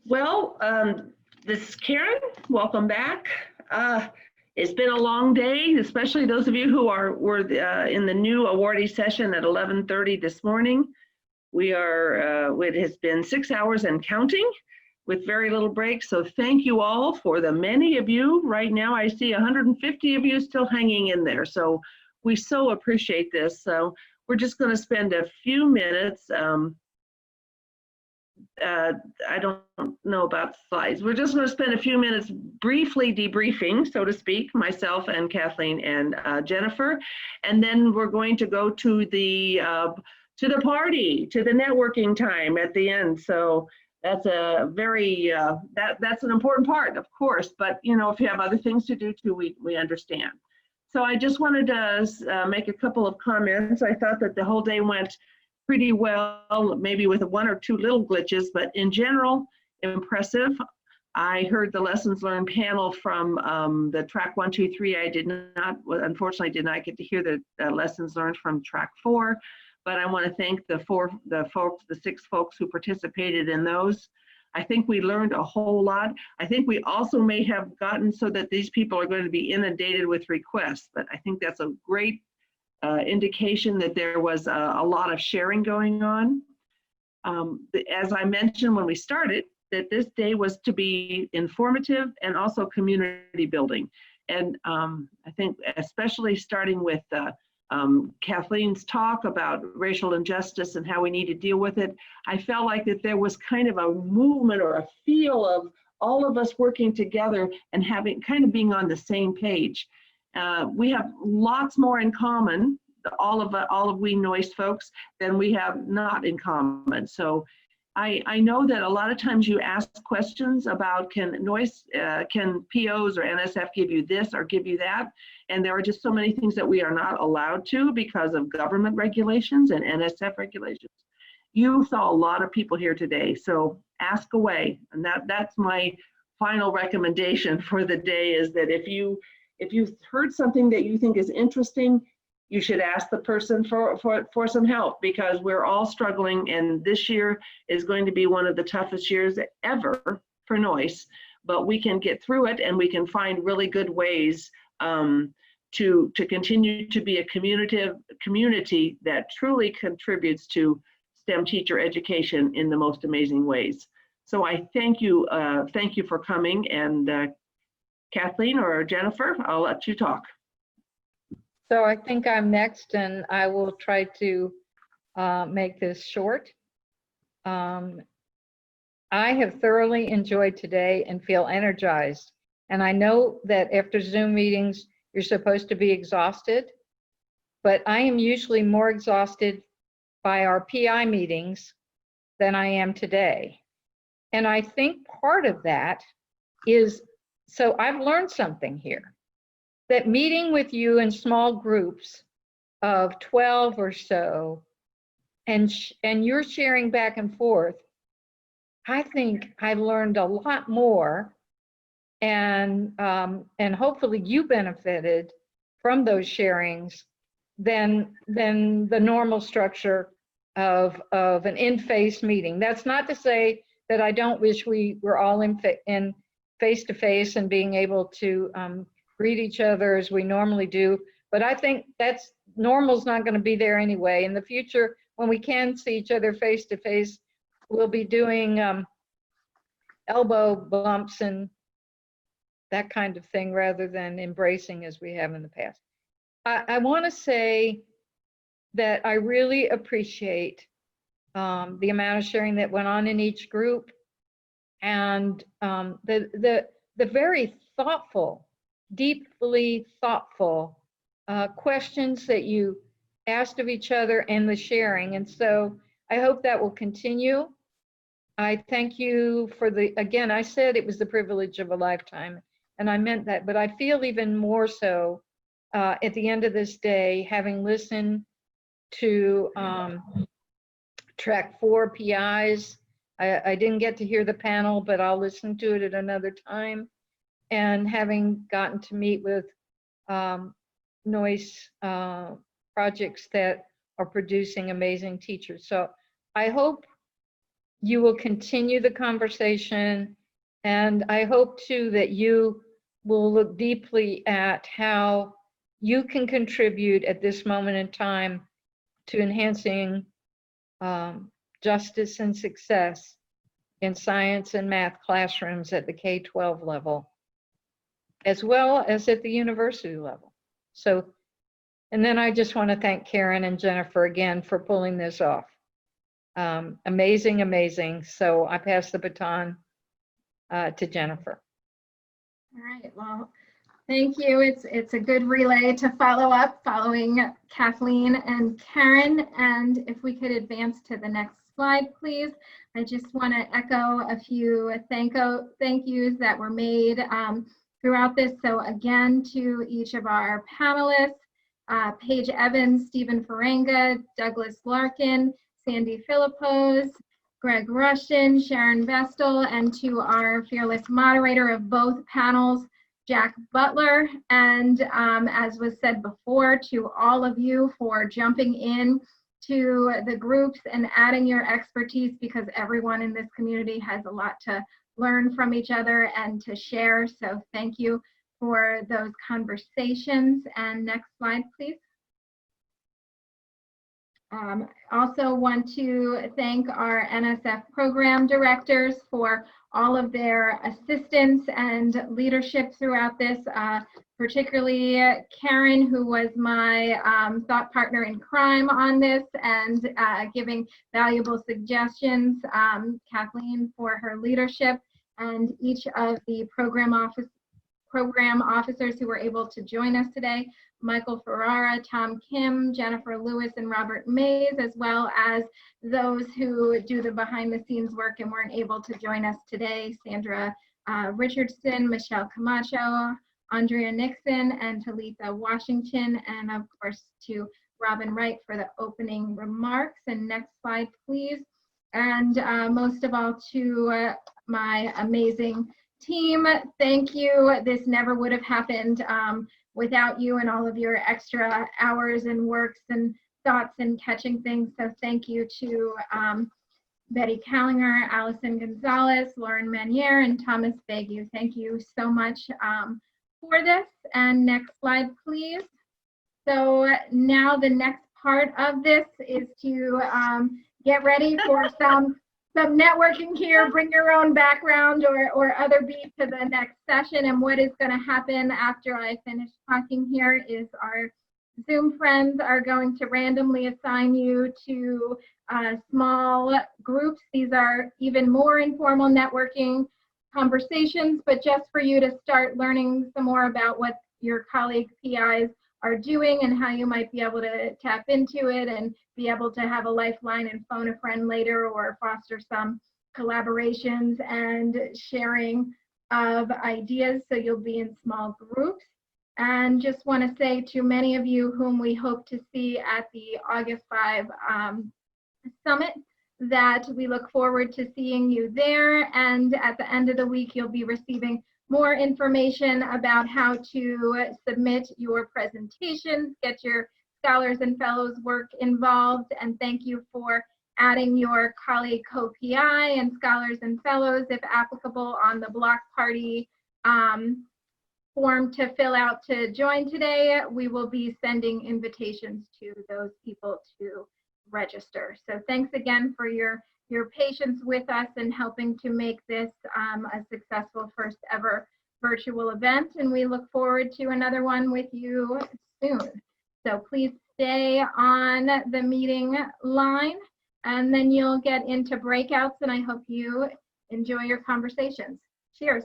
Well, this is Karen. Welcome back. It's been a long day, especially those of you who were in the new awardee session at 11:30 this morning. It has been 6 hours and counting with very little break. So thank you all for the many of you. Right now, I see 150 of you still hanging in there. So we so appreciate this. So we're just going to spend a few minutes. I don't know about slides. We're just going to spend a few minutes briefly debriefing, so to speak, myself and Kathleen and Jennifer, and then we're going to go to the party, to the networking time at the end. So that's a very that's an important part, of course. But you know, if you have other things to do too, we understand. So I just wanted to make a couple of comments. I thought that the whole day went pretty well, maybe with one or two little glitches, but in general, impressive. I heard the lessons learned panel from the track 1, 2, 3. I unfortunately did not get to hear the lessons learned from track 4, but I want to thank the 6 folks who participated in those. I think we learned a whole lot. I think we also may have gotten so that these people are going to be inundated with requests, but I think that's a great indication that there was a lot of sharing going on. As I mentioned when we started, that this day was to be informative and also community building. And I think especially starting with Kathleen's talk about racial injustice and how we need to deal with it, I felt like that there was kind of a movement or a feel of all of us working together and being on the same page. We have lots more in common, all of we Noyce folks, than we have not in common. So I know that a lot of times you ask questions about can POs or NSF give you this or give you that? And there are just so many things that we are not allowed to because of government regulations and NSF regulations. You saw a lot of people here today, so ask away. And that's my final recommendation for the day, is that if you've heard something that you think is interesting, you should ask the person for some help, because we're all struggling, and this year is going to be one of the toughest years ever for Noyce, but we can get through it and we can find really good ways to continue to be a community that truly contributes to STEM teacher education in the most amazing ways. So I thank you for coming, and Kathleen or Jennifer, I'll let you talk. So I think I'm next, and I will try to make this short. I have thoroughly enjoyed today and feel energized. And I know that after Zoom meetings, you're supposed to be exhausted, but I am usually more exhausted by our PI meetings than I am today. And I think part of that is, so I've learned something here, that meeting with you in small groups of 12 or so, and you're sharing back and forth, I think I learned a lot more, and hopefully you benefited from those sharings than the normal structure of an in-face meeting. That's not to say that I don't wish we were all in face-to-face and being able to greet each other as we normally do, but I think that's normal's not going to be there anyway. In the future, when we can see each other face-to-face, we'll be doing elbow bumps and that kind of thing rather than embracing as we have in the past. I want to say that I really appreciate the amount of sharing that went on in each group, and the very thoughtful, deeply thoughtful questions that you asked of each other and the sharing. And so I hope that will continue. I thank you for again, I said it was the privilege of a lifetime, and I meant that, but I feel even more so at the end of this day, having listened to track 4 PIs. I didn't get to hear the panel, but I'll listen to it at another time. And having gotten to meet with Noyce projects that are producing amazing teachers. So I hope you will continue the conversation. And I hope too that you will look deeply at how you can contribute at this moment in time to enhancing justice and success in science and math classrooms at the K-12 level, as well as at the university level. So, and then I just want to thank Karen and Jennifer again for pulling this off. Amazing, amazing. So I pass the baton to Jennifer. All right, well, thank you. It's a good relay to follow up following Kathleen and Karen. And if we could advance to the next slide, please. I just want to echo a few thank yous that were made throughout this. So again, to each of our panelists, Paige Evans, Stephen Ferenga, Douglas Larkin, Sandy Philippos, Greg Rushton, Sharon Vestal, and to our fearless moderator of both panels, Jack Butler. And as was said before, to all of you for jumping in to the groups and adding your expertise, because everyone in this community has a lot to learn from each other and to share. So thank you for those conversations. And next slide, please. Also want to thank our NSF program directors for all of their assistance and leadership throughout this, particularly Karen, who was my thought partner in crime on this and giving valuable suggestions, Kathleen for her leadership, and each of the program officers who were able to join us today, Michael Ferrara, Tom Kim, Jennifer Lewis, and Robert Mays, as well as those who do the behind the scenes work and weren't able to join us today, Sandra Richardson, Michelle Camacho, Andrea Nixon, and Talitha Washington, and of course to Robin Wright for the opening remarks. And next slide, please. And most of all to my amazing team, thank you. This never would have happened without you and all of your extra hours and works and thoughts and catching things. So thank you to Betty Callinger, Allison Gonzalez, Lauren Manier, and Thomas Bagu. Thank you so much for this. And next slide, please. So now the next part of this is to get ready for some networking here. Bring your own background or other beat to the next session. And what is going to happen after I finish talking here is our Zoom friends are going to randomly assign you to small groups. These are even more informal networking conversations, but just for you to start learning some more about what your colleague PIs are doing and how you might be able to tap into it and be able to have a lifeline and phone a friend later or foster some collaborations and sharing of ideas. So you'll be in small groups. And just want to say to many of you whom we hope to see at the August 5 summit that we look forward to seeing you there. And at the end of the week, you'll be receiving more information about how to submit your presentations, get your scholars and fellows work involved, and thank you for adding your colleague co-PI and scholars and fellows, if applicable, on the block party form to fill out to join today. We will be sending invitations to those people to register. So thanks again for your patience with us and helping to make this a successful first ever virtual event. And we look forward to another one with you soon. So please stay on the meeting line and then you'll get into breakouts, and I hope you enjoy your conversations. Cheers.